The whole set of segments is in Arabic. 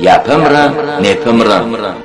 يا بمرة نبمرة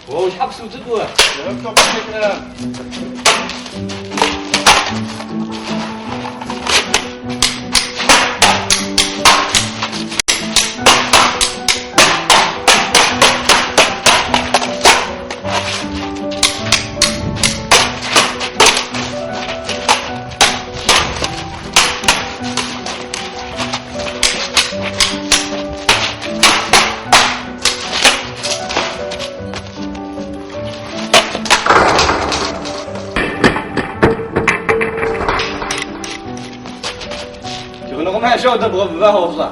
وش حبسوا تدوى؟ ما شو تبغى بها وصح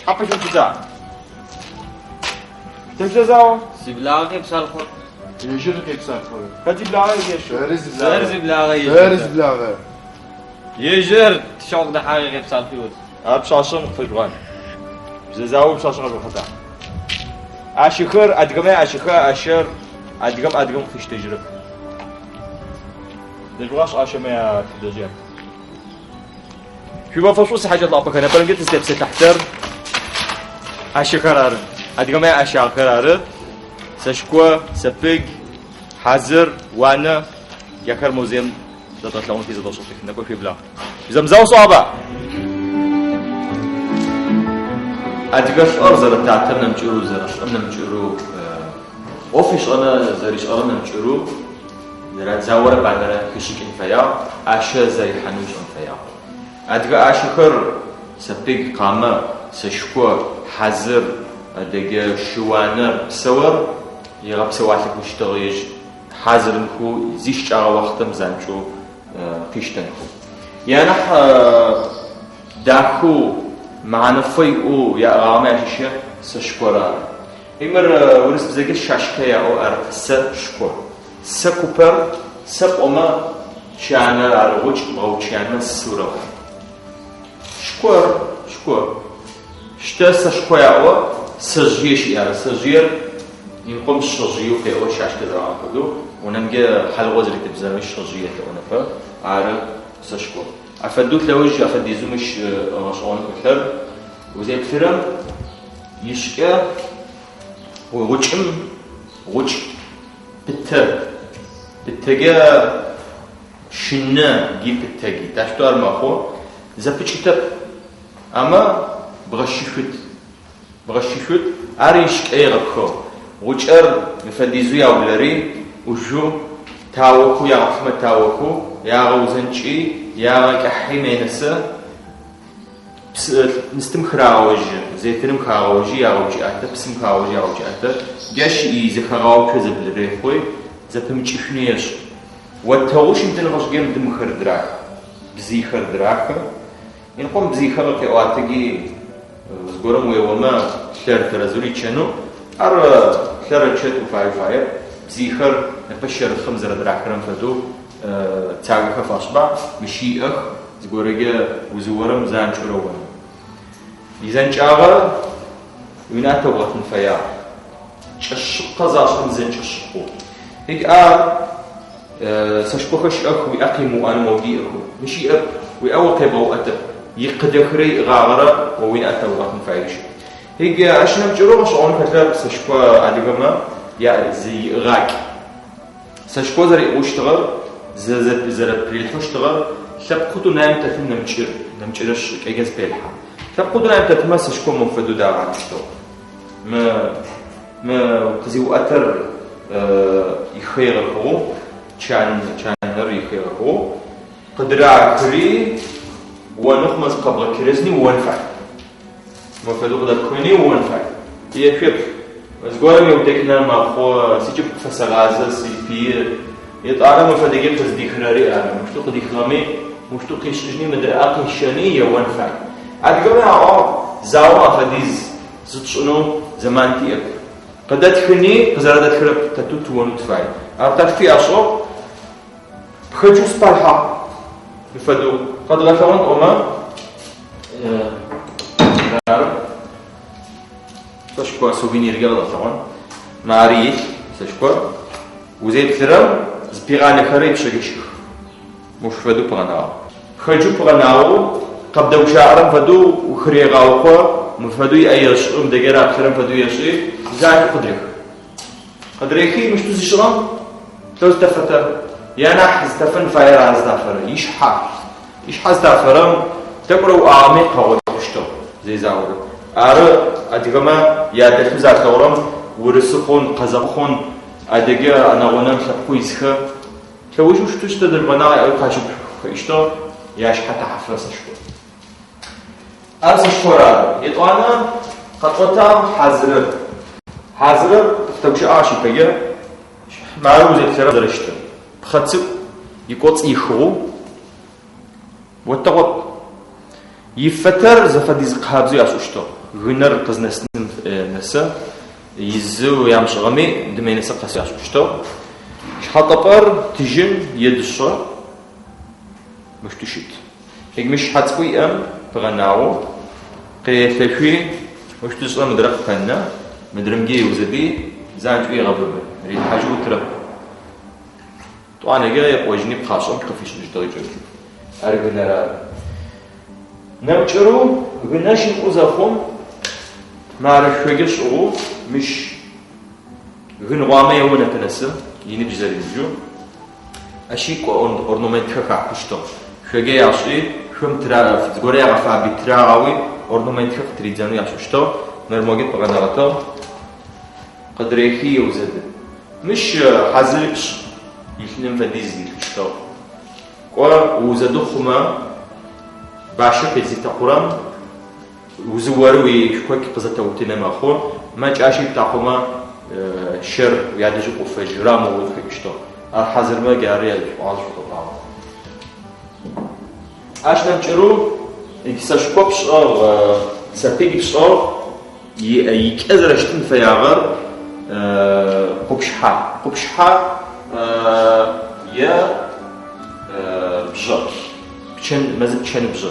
يا حبش الجزاء تجزاو سبلاغي بسالفه يجرك يكسرفه كتب بلاغي يشو زرز بلاغي زرز بلاغي يجر تشوق ده حاجه بسالفه ابشاشن فلوان ززاو بشاشن الخطا اشخر ادغمه اشر ادغم فيش تجرب دجواش اشمه تدجم في بفصوص حاجه طلعت انا بلقيت ستيب تحتر اشخرار ادغمه اشخرار سشكو سفق حذر وانا يكر موزيم تطلعون في زدوش نكو في بلا زمزاو صعبه ادغش ارزر تعترنا مجرو زرش امنا مجرو اوفيش انا زريش ارنا مجرو زرا زاور بعد كشيك انفيا اشا زي حنوش انفيا ادغ اشخر سبيق قامه سشكو حذر ادغ شوانر سور يغب سواتك وشتغيج حذرنكو زيش جا وقتم زانچو قيشتنكو يعني داكو معنا فيقو يا غاماشة سشكورا إمر ورس بزاجة شاشكيا أو أرف سشكور سكوبر سبأما شانا على وجه أو شانا سورة شكور شتا سشكويا أو سجيش يعني سجير ينقوم الشجيو في أول شاشكة درام كدو ونمجي حلوة زي تبزر مش شجية كأنفا عارف سشكور أفدوت لوجه أفديزو مش غشون كثر وزي كثرم يشكى ووجم بتجا شنا جيب بتجي تشتار ماخو زبتشتر أما بغشيفت أريشك أي غكو وجر يفديزو يا ولري وجو تاوكو يا أحمد تاوكو يا غوزنشي يا كحيمينسا نستم خراوج زيترم خراوج يا غوجي أتا بسم خراوج يا غوجي أتا جاش إذا خراو كذب الريحوي زبم تشفنيش والتوش يمكن رجيم دم خردراك بزي خردراك ينقوم بزي خرق أواتجي زغورم ويوما خير ترزولي تشنو ار خير تشت وفاي بزيخر نبشر خمزة دراكرم فدو تاغ خفاشبا مشي اخ زغورجا وزورم زان شروون يزنجاغا ويناته وقت فيا تشق زاشم زنجشقو هيك سشبخش اخ ويقيمو انا موجي اخو مشي اب ويأوقي بوقته يقدخري غاغرة وويناته وقت فايش هيك عشان نجرو شلون فتره سشبا ادغما يا زي غاك سشبا زري وشتغل زرت بريلحوشتغل لبقتو نايم تفهم نمشرش كيجز بيلحا لبقتو نايم تتمس شكو مفدو داغانشتو ما قزيو أثر يخيره كان يخيره قدرة كري ونخمس قبل كرزني ونفع ما فدو قدر كوني ونفع يفيد بس قولنا يوديكنا ما خو سيجب فسغازة سيبير يطعنا ما فدقيب تصديقنا أنا مشتوق ديخلامي مشتوق يشجني مدري أقل شانية ونفع عاد قبل زاوا فديز زتشنو زمانتي أب قدرت خني قزردت خرب تتوت ونتفاعل أرتاح في أشوف بخجوز بالها يفدو قد غفران أما سشكوا سوفينير قال طبعا معريش سشكوا وزيد ثرم زبيغان خريب شجيشك مش فدو بغناو خجو بغناو قبل وشاعرم فدو وخريغاو مفدو يأيش دقيرة أكثرم فدو يشي زايد قدريكي مش تزيشرم توز تفتر يانا حزتفن فاير عزدافر يشحا زدافرم تقرأو أعمق هاو دشتو زي زاورو أدغما يادخو زاكورم ورسخون قزبخون أدغا أنا غنم سبقو يسخه توجو شتوش تدر بناء أو قاشب إشتو ياشحا تحفرس شكو أرز شورا يطوانا خطوتا حزر توش عاشي بيا معروز يكثر درشته بخطب يقوط يخو وتقط يفتر زفديز قابزو ياشوشتو غنر قزنسن نسا يزو يامش غمي دمي نسا قاس ياشوشتو شحطبر تجن يدشو مش تشيت هيك مش حتقوي بغناو قيثلفي مش تسقى مدرق فنا مدرمجي وزبي زانج في غبر ريد حاجه وتر طبعا جاي وجني بخاصم كفيش نجدي جوجو ارغنا نمچرو غناش اوزافون معرف فيش او مش غنوامه يونا تنسى يني بجزريجو اشيكو اورنمنت خا كشتو شجي عشي شم ترى غوريا غفا بتراوي اورنمنت خ تريزانو ياشوشتو نرموجيت بغناغتو قدريكي وزد مش حزلش يخنم فديز يشتو وزدو خما باشا كيزي تقرام وزوروي شكوك قزتوتنا ماخو ما جاشي تاخما شر يادجو فجرام وفيشتو الحزر ما قاري عاش طبعا اش نمچرو يكسشكوبش او سفيكش او يكازرشتن فياغر قبشحة يا بجر مازال بشان بجر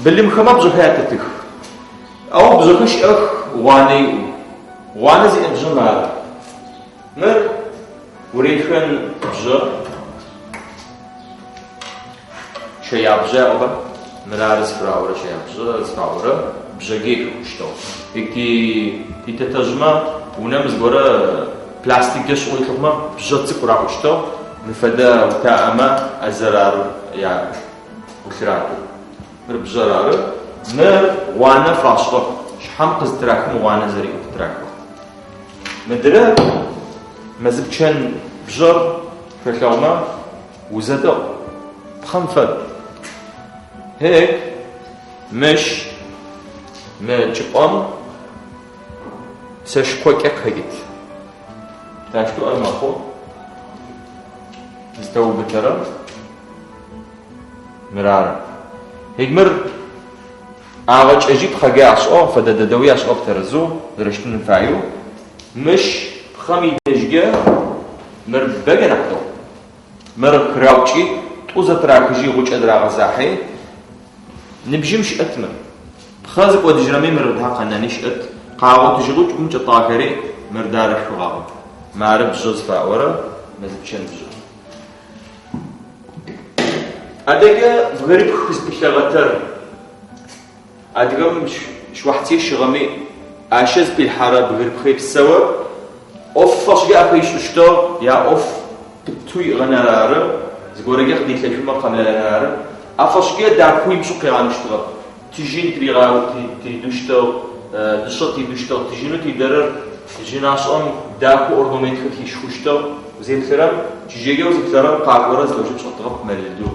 باللي مخما بجر هاتتك او بجرش اخ واني زي بجر مال مر وريخن بجر شيا بجر اوبا ملارس فراورة شيا بجر فراورة بجاگيك وشتو هيكي تتجمع ونمز غورا بلاستيك جش ويخما بجاتي قرا وشتو نفدا تاما ازرار يا وخرات مر بجرار مر وانا فراشطو شحم قزتراكم وانا زري تراكم مدرا مزبچن بجر فكاوما وزادو خمفد هيك مش ما جبام سشكوك أكهجت تاشتو أرماخو استوى بترى مرارا هيك مر أغاج أجيب خجاش فددوي أش ترزو درشتن فايو مش خمي دججة مر بجن أحدو مر كراوتشي توزت راكجي وش أدرى غزاحي نبجمش أتمر خازق ودجرمي مر ده قنانيش أت قاعد تجلوش مش طاكري مر دار شغاب ما عرف جوز فاورة مزبشن بجو أديك غريب خص بشغتر أديكم شوحتي شغمي عشان بالحارة بغير بخيب سوا أوف فاش جا أخيش وشتو يا أوف بتوي غنارة زغورة جا خديت لي ما قبل غنارة أفاش جا دعكوي مشوقي غنشتغل تجين تريغاو تدوشتو دشط تدوشتو تجينو تدرر تجيناش أم دعكو أردوميت خديش وشتو وزي الكلام تجيجا وزي الكلام قاعورة زوجة شطرق ملدو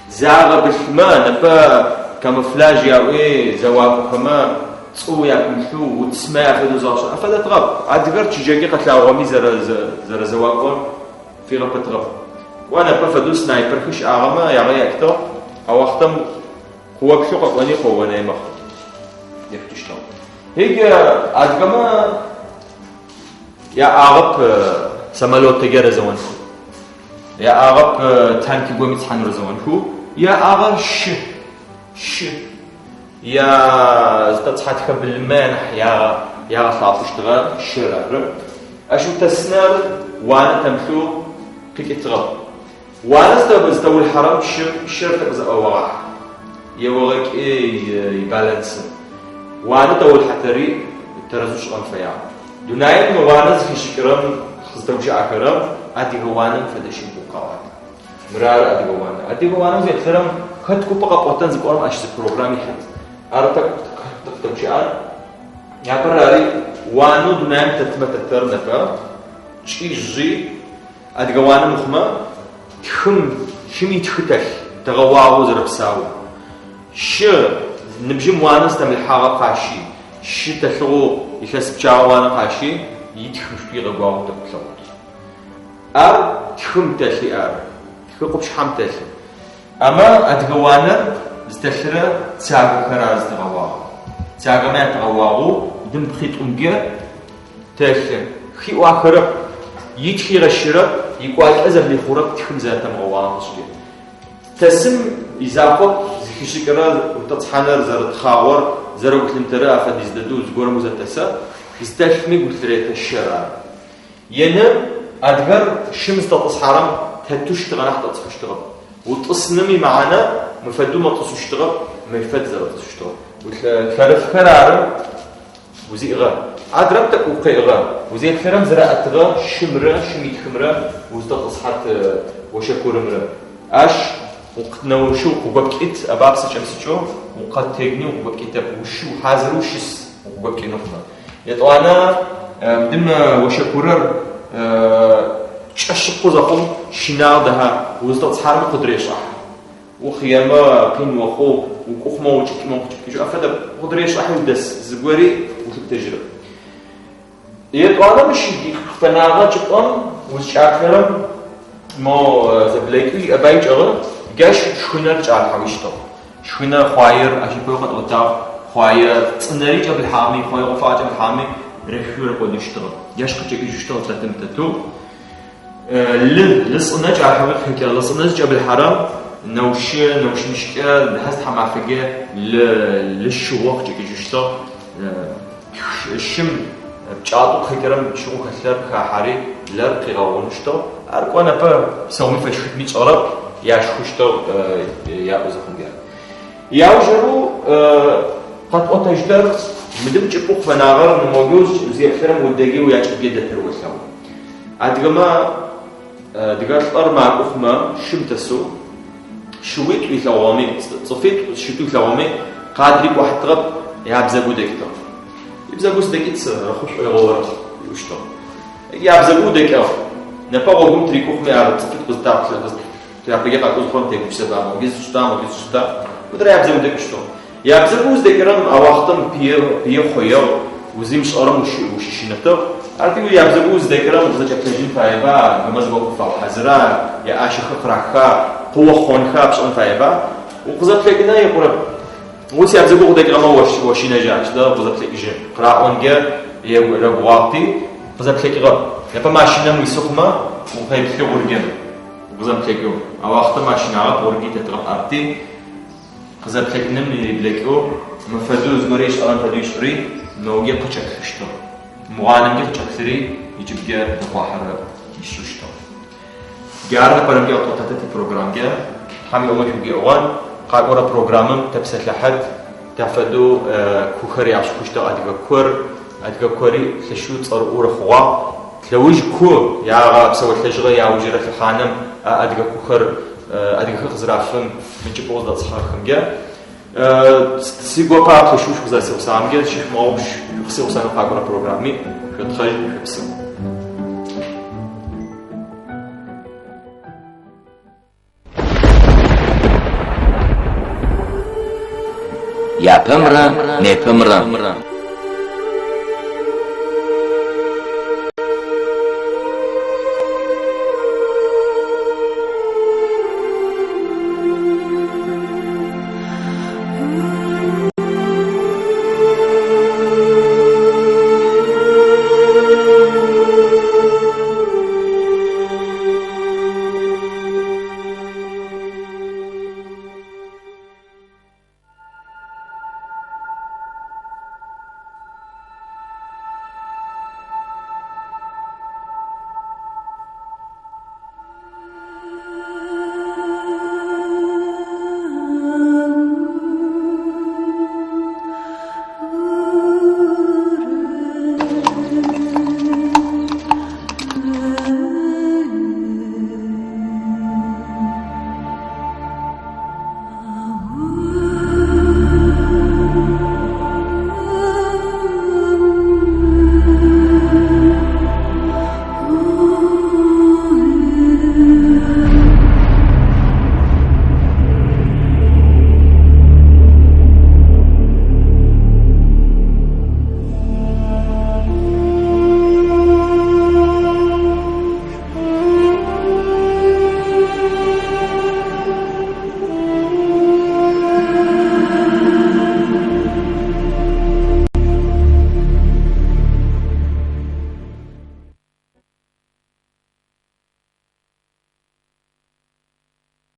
زاغ بالحما نفا كاموفلاج ياوي زواق كما تصو ياكلو وتسمع في دوزاش افدا تغب عاد غير تجيجي قتلاو غمي زر زواق في غب تغب وانا بفدو سنايبر خش اغما يا غيا كتو او وقتم هو كشو قواني قوانا يمخ يفتشتو هيك عاد كما يا اغب سمالوت تجار زوانكو يا اغب تانكي قومي تحنر زوانكو يا اغا يا تتصحى بالمانح يا خاف اشتغل شرر اشو تسنر وانا تمشو كيك تغب وانا استوى الحرام شر تقزا اوراح يوغك يبالانس وانا تو الحتري ترزوش غنفيا دونايم وانا في شكرم خزدوش عكرم ادي وانا فدشي بوقاوات مرار ادي وانا زي ترم خدكو بقى قوتن زبورم اش بروجرامي حد ارتك تمشيان يا براري وانو دنام تتمتتر نفا تشيجي ادغوانا مخما خم شمي تختل تغواو زربساو ش نبجم وانا استم الحاقه قاشي ش تلغو يكسب جاوانا قاشي يتخش في غواو تبلوت ار تخم تلي ار تخقبش حمتل أما أتجوانا استشرى تساق كراز تغواو تساق ما تغواو دم بخيت أمجر تأشر خي وآخر يتخي غشرة يقال أزم لخورك تخم ذات مغواو مصلي تسم إزافة زكيش كراز وتتصحنر زر تخاور زر وكلم ترى أخذ يزدادو زجور مزتسا استشمي قلت ريت الشرع ينام أدجر شمس تتصحرم تهتوش تغنى حتى تصفشتغل وتصنمي معنا مفدو ما تصوشتغل ما يفد زر تصوشتغل وتفرف كرارم وزي غا عاد ربتك وقي غا وزي الكرام زراعة غا شمرة شميت خمرة وزدا تصحت وشكور مرة اش وقت نوشو وبكيت اباب سجمسجو وقت تجني وبكيت وشو حاضر وشس وبكي نفنا يطوانا دم وشكورر شقو زقوم شناع دها وزدا تصحر قدريش صح وخيامة قين وخو وكخمة وجكمة وجكمة أفدا قدريش صح ودس زبوري وتتجرب يطوانا مش فناغا جقون وشاكرم ما زبليكي أبايج أغل جاش شخنا رجع الحويشتو شخنا خواير أشي بوقت أوتاق خواير تصنري جاب الحامي خواير غفاء جاب الحامي رفيور قد يشتغل جاش قتشكي يشتغل تتمتتو لصنا جاب الحوير حكي لصنا جاب الحرام نوش مشكلة لهست حمع فجأة للشوق جاكي يشتغل الشم بجاتو خيرم شو خسر خحري لرقي غونشتو أركوانا با سومي فشخت ميت عرب ياش خوشتو يا أوزخنجر يا وجرو قد أتجدر مدم تشبوق فناغر نموجوز زي خيرم ودقي وياش بيد التروسلو أدقما دقات أرمع أخما شمتسو شويت ويثوامي صفيت شتو ثوامي قادري واحد طرب يابزقو دكتور يابزقو دكيت خوش يغور يشتغل يابزقو دكتور نبغى تريكو خمي على صفيت قصدار ترى قاعد أقول تيجي بسبب وجيز شتا ودري يابزقو دكتور يابزقو دكتورم أواختم بيه خيال وزيمش أرم وش نتو أرتيو يابزقو دكتورم وزج أكتجين فايبا بمزبوط فاو حزرا يا عاشق خرخا قوة خونخا بشون فايبا وقزت لكنا يقرب وسي عبد الزبوق ديك غما واشي نجاش ده بزبط لك جيم قرا اونجا يا ربواطي بزبط لك غا يبقى ماشينه ميسخما وهي بتلو ورجن بزبط لك او وقت ماشينه ورجي تترق ارتي بزبط لك نم بلاكو مفدوز غريش الان فدوش ري نوجي قچك خشتو مغانم جه قچكري يجيب دقاحر يشوشتو جارنا برمجي اوتوتاتي بروجرامجا حمي اوما في اوان قاقورا بروجرامم تبسط لحد تفدو كوخري عش كشتو ادغا كوري تشو تصرور خوا تلوج كو يا بسوي تشغى يا وجرة الخانم ادغا كوخر ادغا خزرافم من جبوز دا تصحخمجا سيغو با تشوش خزا سوسامجا شيخ موش سوسام قاقورا بروجرامي كتخاي بسو يا بمرة ني بمرة